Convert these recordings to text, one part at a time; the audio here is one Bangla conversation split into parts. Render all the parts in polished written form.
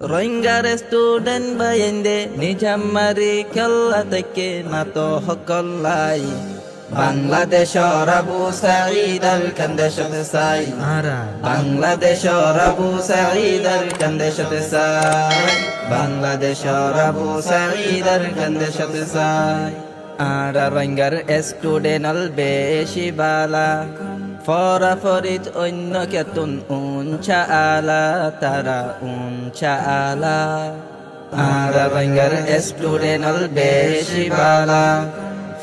রোহিঙ্গার স্টুডেন্ট বাইন্দে নিজামারি খেলা থেকে নাতো হকল্লাই বাংলাদেশ আবু সাঈদ আল কান্দেশতে সাই বাংলাদেশ আবু সাঈদ আল কান্দেশতে সাই বাংলাদেশ আবু সাঈদ আল কান্দেশতে সাই আর রোহিঙ্গার স্টুডেন্ট আল বেশি বালা ফরাফরিত অন্য কেতুন উঞ্চা আলা তারা উঞ্চা আলা আর রোহিঙ্গার স্টুডেন্ট আল বেশি বালা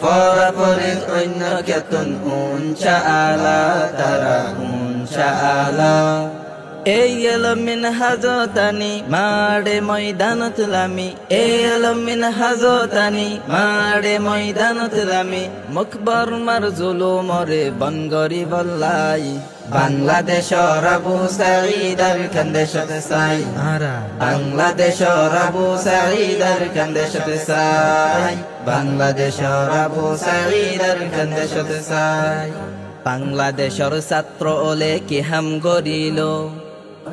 ফরাফরিত অন্য কেতুন উঞ্চা আলা তারা উঞ্চা আলা এই এলো মিন হাজতানি মাড়ে ময়দানত লামি এই এলো মিন হাজতানি মাড়ে ময়দানত লামি মুখবর মার জুলুমরে বনগরি বল্লাই বাংলাদেশ আবু সাঈদ আল কান্দেশতে সাই বাংলাদেশ আবু সাঈদ আল কান্দেশতে সাই বাংলাদেশ আবু সাঈদ আল কান্দেশতে সাই বাংলাদেশের ছাত্র ওলে কি হাম গরিল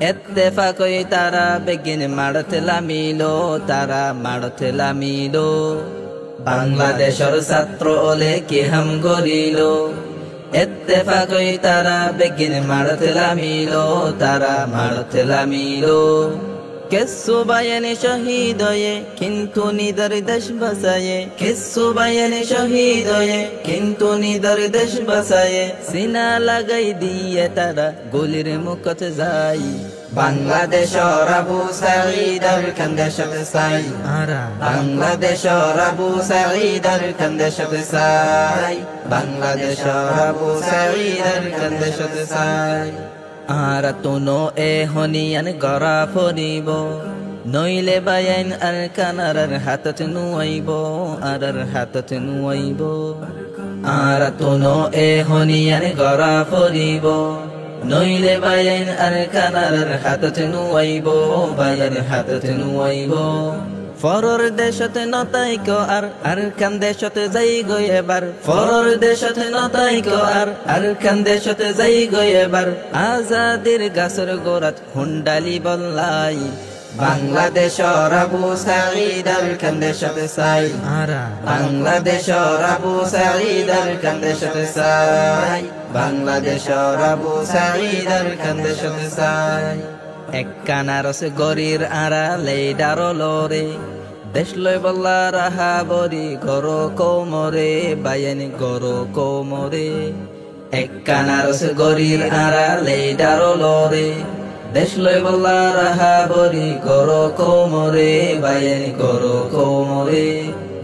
এত্তেফাকই তারা বেগিন মাড়তে লামিলো তারা মাড়তে লামিলো বাংলাদেশের ছাত্র ওলে কি হাম গরিল এত্তেফাকই তারা বেগিন মাড়তে লামিলো তারা মাড়তে লামিলো কিসু বায়ানে শহীদ হয়ে কিন্তু নিদর দেশ বাঁচায়ে কিসু বায়ানে শহীদ হয়ে কিন্তু নিদর দেশ বাঁচায়ে সিনা লাগাই দিয়ে তারা গুলির মুখত যায় বাংলাদেশ আবু সাঈদ আল কান্দেশতে সাই বাংলাদেশ আবু সাঈদ আল কান্দেশতে সাই বাংলাদেশ আবু সাঈদ আল কান্দেশতে সাই আর তুনো এ হনিয়ান গড়া ফরিব নইলে বায়ান আর কানার হাতত নুয়াইব আর হাতত নুয়াইব আর তুনো এ হনিয়ান গড়া ফরিব নইলে বায়ান আর কানার হাতত নুয়াইব বায়ান হাতত নুয়াইব ফরর দেশতে নতাইক আর কান দেশতে যাই গো এবার ফরর দেশতে নতাইক আর কান দেশতে যাই গো এবার আজাদের গাছর গোরাত হুন্ডালি বল্লাই বাংলাদেশ আবু সাঈদ আল কান্দেশতে সাই বাংলাদেশ আবু সাঈদ আল কান্দেশতে সাই বাংলাদেশ আবু সাঈদ আল কান্দেশতে সাই এক কানারস গরির আড়ালে ডারলরে দেশ লই বল্লা রাহা বরি গর কোমরে বায়ানি গর কোমরে এক কানারস গরির আড়ালে ডারলরে দেশ লই বল্লা রাহা বরি গর কোমরে বায়ানি গর কোমরে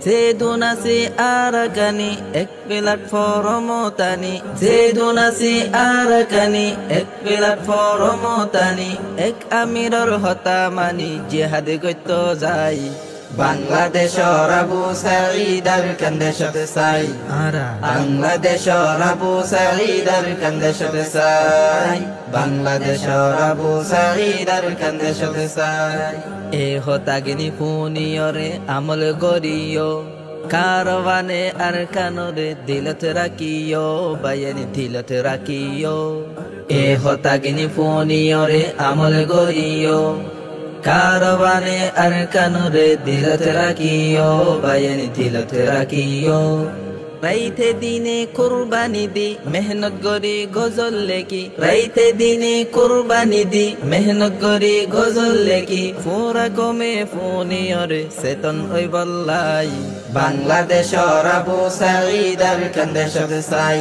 যে দুনাসি আর কানি এক প্ল্যাটফর্ম তানি যে দুনাসি আর কানি এক প্ল্যাটফর্ম তানি এক আমিরর হতা মানি জিহাদ গইত যাই বাংলাদেশ আবু সাঈদ আল কান্দেশতে সাই বাংলাদেশ আবু সাঈদ আল কান্দেশতে সাই বাংলাদেশ আবু সাঈদ আল কান্দেশতে সাই এ হতাগিনি ফুনিয়রে আমল গরিও কারওয়ানে আর কানরে দিলত রাখিও বায়ানি দিলত রাখিও এ হতাগিনি ফুনিয়রে আমল গরিও কারওয়ানে আর কানরে দিলত রাখিও বায়ানি দিলত রাখিও রাইতে দিনে কুরবানি দি মেহনত গরি গজল লেকি রাইতে দিনে কুরবানি দি মেহনত গরি গজল লেকি ফুরা কমে ফুনিয়রে সেতন ওই বল্লাই বাংলাদেশ আবু সাঈদ আল কান্দেশতে সাই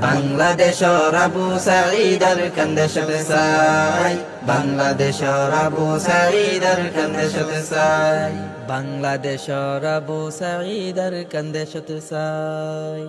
বাংলাদেশ আবু সাঈদ আল কান্দেশতে সাই বাংলাদেশ আবু সাঈদ আল কান্দেশতে সাই বাংলাদেশ আবু সাঈদ আল কান্দেশতে সাই